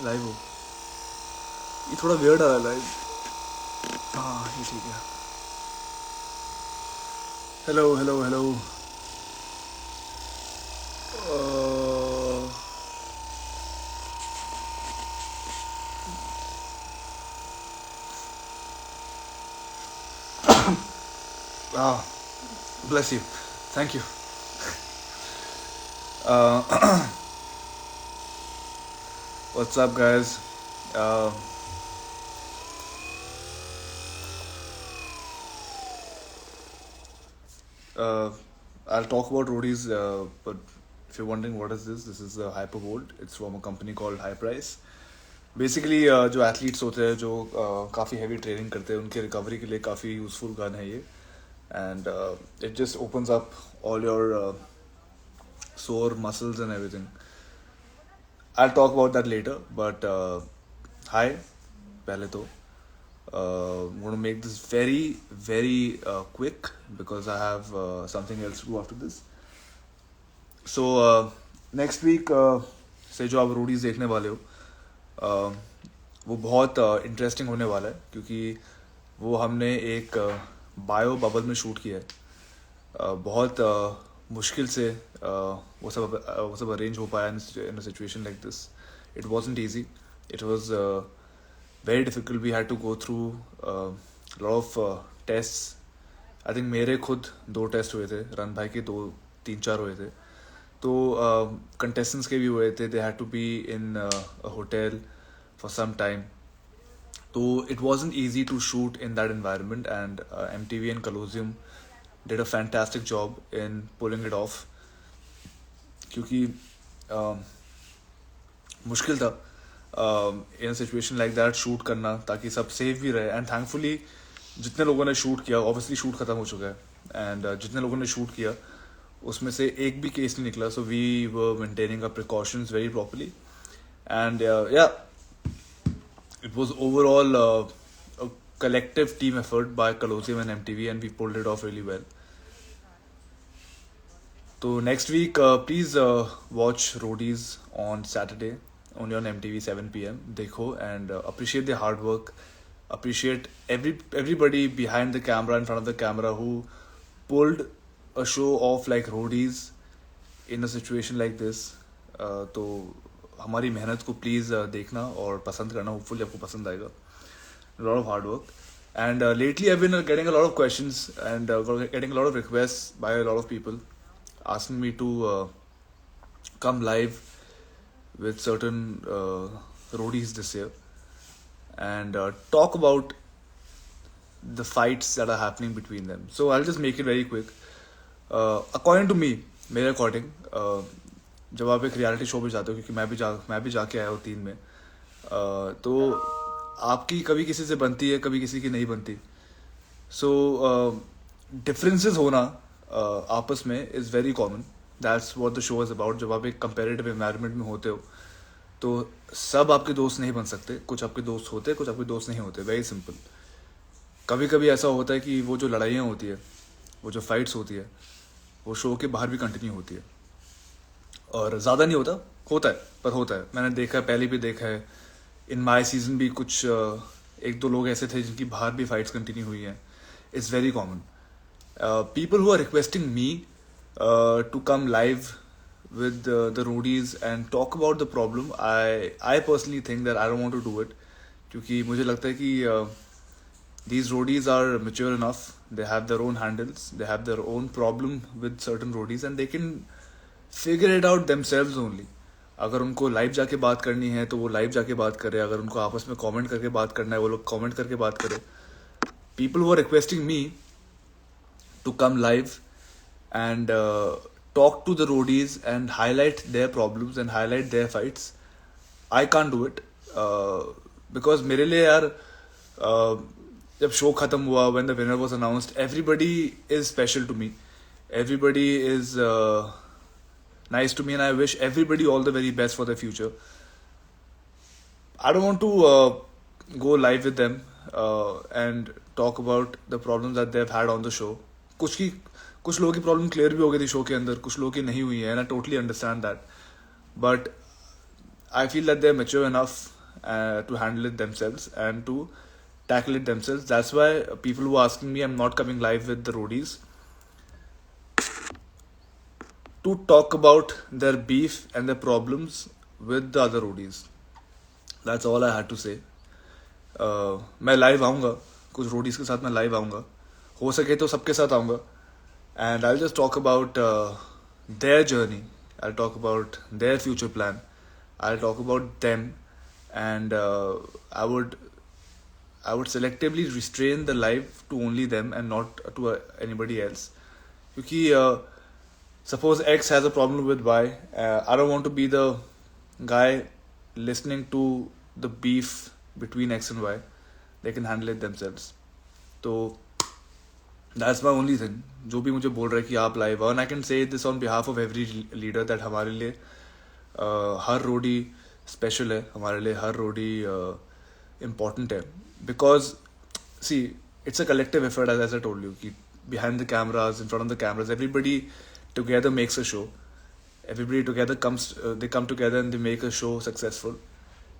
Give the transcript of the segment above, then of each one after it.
Live हो। ये थोड़ा वियर्ड आ रहा है लाइव। हाँ ये ठीक है। Hello hello hello. Bless you. Thank you. What's up guys? I'll talk about roadies, but if you're wondering what is this is Hypervolt. It's from a company called High Price. Basically जो athletes होते हैं जो काफ़ी heavy training करते हैं उनके recovery के लिए काफ़ी यूज़फुल गन है ये and it just opens up all your sore muscles and everything. I'll talk about that later, but hi, पहले तो I'm going to make this very quick because I have something else to do after this. So next week से जो आप Roadies देखने वाले हो वो बहुत इंटरेस्टिंग होने वाला है क्योंकि वो हमने एक बायो बबल में शूट किया है। बहुत मुश्किल से वो सब अरेंज हो पाया in a situation like this. It wasn't easy, it was very difficult. We had to go through lot of test. I think मेरे खुद 2 टेस्ट हुए थे, रन भाई के 2-3-4 हुए थे, तो कंटेस्टेंट्स के भी हुए थे। They had to be in a hotel for some time, तो it wasn't easy to shoot in that environment, and MTV and Colosseum did a fantastic job in pulling it off क्योंकि मुश्किल था in a situation like that shoot करना ताकि सब safe भी रहे। And thankfully जितने लोगों ने शूट किया, ऑब्वियसली शूट खत्म हो चुका है, एंड जितने लोगों ने शूट किया उसमें से एक भी केस नहीं निकला। So we were maintaining our precautions very properly, and yeah it was overall a collective team effort by Colosseum and MTV, and we pulled it off really well. So next week, please watch Roadies on Saturday, only on MTV 7 p.m. Dekho and appreciate their hard work. Appreciate everybody behind the camera, in front of the camera, who pulled a show off like Roadies in a situation like this. तो हमारी मेहनत को please देखना और पसंद करना। Hopefully आपको पसंद आएगा। Lot of hard work, and lately I been getting a lot of questions and getting a lot of request by a lot of people asking me to come live with certain roadies this year and talk about the fights that are happening between them. So I'll just make it very quick. According to me, मेरे according जब आप एक reality show पे जाते हो, क्योंकि मैं भी जाके आया हूँ 3 में, तो आपकी कभी किसी से बनती है, कभी किसी की नहीं बनती। सो डिफरेंसेस होना आपस में is very common. That's what the show is about. जब आप एक कंपेरेटिव एनवायरनमेंट में होते हो तो सब आपके दोस्त नहीं बन सकते। कुछ आपके दोस्त होते, कुछ आपके दोस्त नहीं होते। Very simple. कभी कभी ऐसा होता है कि वो जो लड़ाइयाँ होती है, वो जो फाइट्स होती है, वो शो के बाहर भी कंटिन्यू होती है, और ज़्यादा नहीं होता है, पर होता है। मैंने देखा है, पहले भी देखा है। इन माई सीजन भी कुछ 1-2 लोग ऐसे थे जिनकी बाहर भी फाइट्स कंटिन्यू हुई हैं। It's very common. People who are requesting me to come live with the roadies and talk about the problem, I personally think that I don't want to do it, क्योंकि मुझे लगता है कि these roadies are mature enough. They have their own handles, they have their own problem with certain roadies, and they can figure it out themselves only. अगर उनको live जाके बात करनी है तो वो लाइव जाके बात करे, अगर उनको आपस में कमेंट करके बात करना है वो लोग कमेंट करके बात करे। People who are requesting me to come live and talk to the roadies and highlight their problems and highlight their fights, I can't do it, because मेरे लिए यार जब शो खत्म हुआ, when the winner was announced, everybody is special to me, everybody is nice to me, and I wish everybody all the very best for their future. I don't want to go live with them and talk about the problems that they've had on the show. कुछ लोगों की problem clear भी हो गई थी show के अंदर, कुछ लोगों की नहीं हुई है, and I totally understand that, but I feel that they're mature enough to handle it themselves and to tackle it themselves. That's why people who are asking me, I'm not coming live with the roadies to talk about their beef and their problems with the other roadies. That's all I had to say. मैं live आऊँगा, कुछ Roadies के साथ मैं live आऊँगा, हो सके तो सबके साथ आऊँगा, and I'll just talk about their journey. I'll talk about their future plan. I'll talk about them, and I would selectively restrain the live to only them and not to anybody else. क्योंकि suppose X has a problem with Y, I don't want to be the guy listening to the beef between X and Y. They can handle it themselves. तो that's my only thing. जो भी मुझे बोल रहा है कि आप live आओ, and I can say this on behalf of every leader that हमारे लिए हर रोडी स्पेशल है, हमारे लिए हर रोडी इम्पॉर्टेंट है. Because see it's a collective effort, as I told you, कि behind the cameras, in front of the cameras, everybody together makes a show. Everybody together they come together and they make a show successful,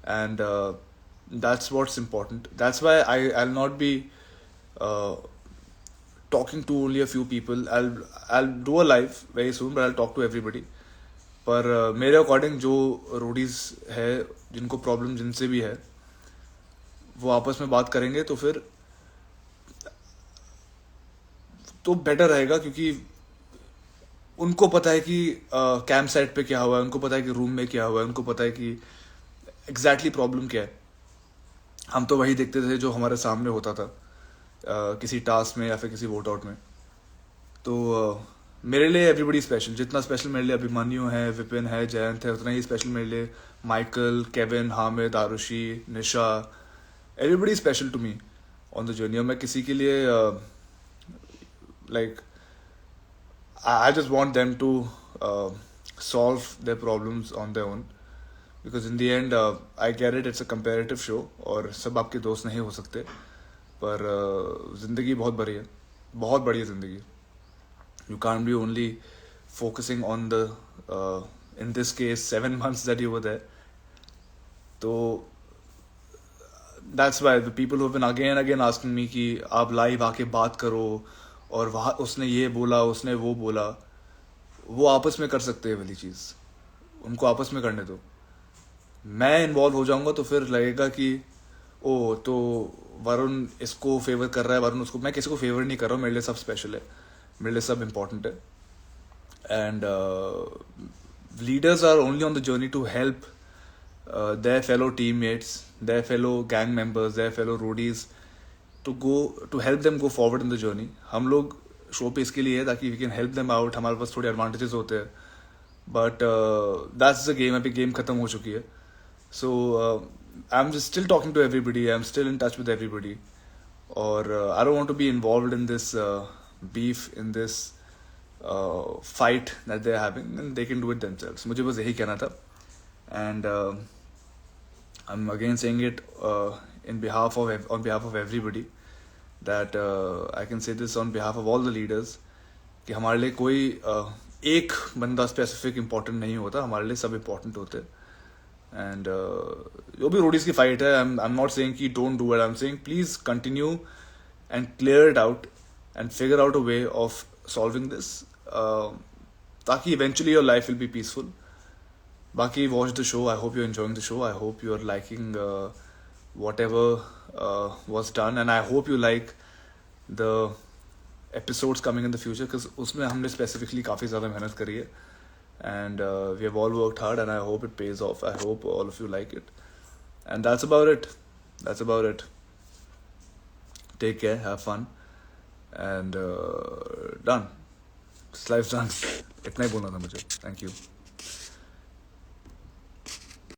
and that's what's important. That's why I'll not be talking to only a few people. I'll do a live very soon, but I'll talk to everybody. पर मेरे according जो Roadies है, जिनको problem जिनसे भी है, वो आपस में बात करेंगे तो फिर तो बेटर रहेगा. क्योंकि उनको पता है कि कैंप साइट पे क्या हुआ है, उनको पता है कि रूम में क्या हुआ है, उनको पता है कि एग्जैक्टली प्रॉब्लम क्या है. हम तो वही देखते थे जो हमारे सामने होता था किसी टास्क में या फिर किसी वोट आउट में. तो मेरे लिए एवरीबडी स्पेशल. जितना स्पेशल मेरे लिए अभिमन्यु है, विपिन है, जयंत है, उतना ही स्पेशल मेरे लिए Michael, Kevin, Hamid, Arushi, Nisha, everybody special to me on the journey. और मैं किसी के लिए like I just want them to solve their problems on their own, because in the end I get it, it's a comparative show और सब आपके दोस्त नहीं हो सकते. पर ज़िंदगी बहुत बड़ी है, बहुत बड़ी है ज़िंदगी. You can't be only focusing on the in this case 7 months that you were there. So that's why the people who have been again asking me कि आप लाइव आके बात करो और वहाँ उसने ये बोला, उसने वो बोला, वो आपस में कर सकते हैं वाली चीज़, उनको आपस में करने दो. मैं इन्वॉल्व हो जाऊंगा तो फिर लगेगा कि ओ तो वरुण इसको फेवर कर रहा है, वरुण उसको. मैं किसी को फेवर नहीं कर रहा हूँ. मेरे लिए सब स्पेशल है, मेरे लिए सब इम्पोर्टेंट है. And leaders are only on the journey to help their fellow teammates, their fellow gang members, their fellow roadies to help them go forward in the journey. हम लोग शो पे इसके लिए है ताकि we can help them out. हमारे पास थोड़े advantages होते हैं, but that's the game. अभी गेम खत्म हो चुकी है. So I'm just still talking to everybody. I'm still in touch with everybody. और I don't want to be involved in this beef, in this fight that they're having, and they can do it themselves. मुझे बस यही कहना था. And I'm again saying it on behalf of everybody, that I can say this on behalf of all the leaders, कि हमारे लिए कोई एक बंदा स्पेसिफिक इम्पोर्टेंट नहीं होता, हमारे लिए सब इम्पोर्टेंट होते हैं. एंड जो भी रोडीज की फाइट है, आई एम नॉट सेइंग कि don't do it. I am saying please continue and clear it out and figure out a way of solving this, ताकि eventually your life will be peaceful. Baki, watch the show. I hope you're enjoying the show. I hope you're liking whatever was done, and I hope you like the episodes coming in the future, because उसमें हमने specifically काफ़ी ज़्यादा मेहनत करी है, and we have all worked hard, and I hope it pays off. I hope all of you like it, and that's about it. That's about it. Take care, have fun, and done. This life's done. इतना ही बोलना था मुझे. Thank you.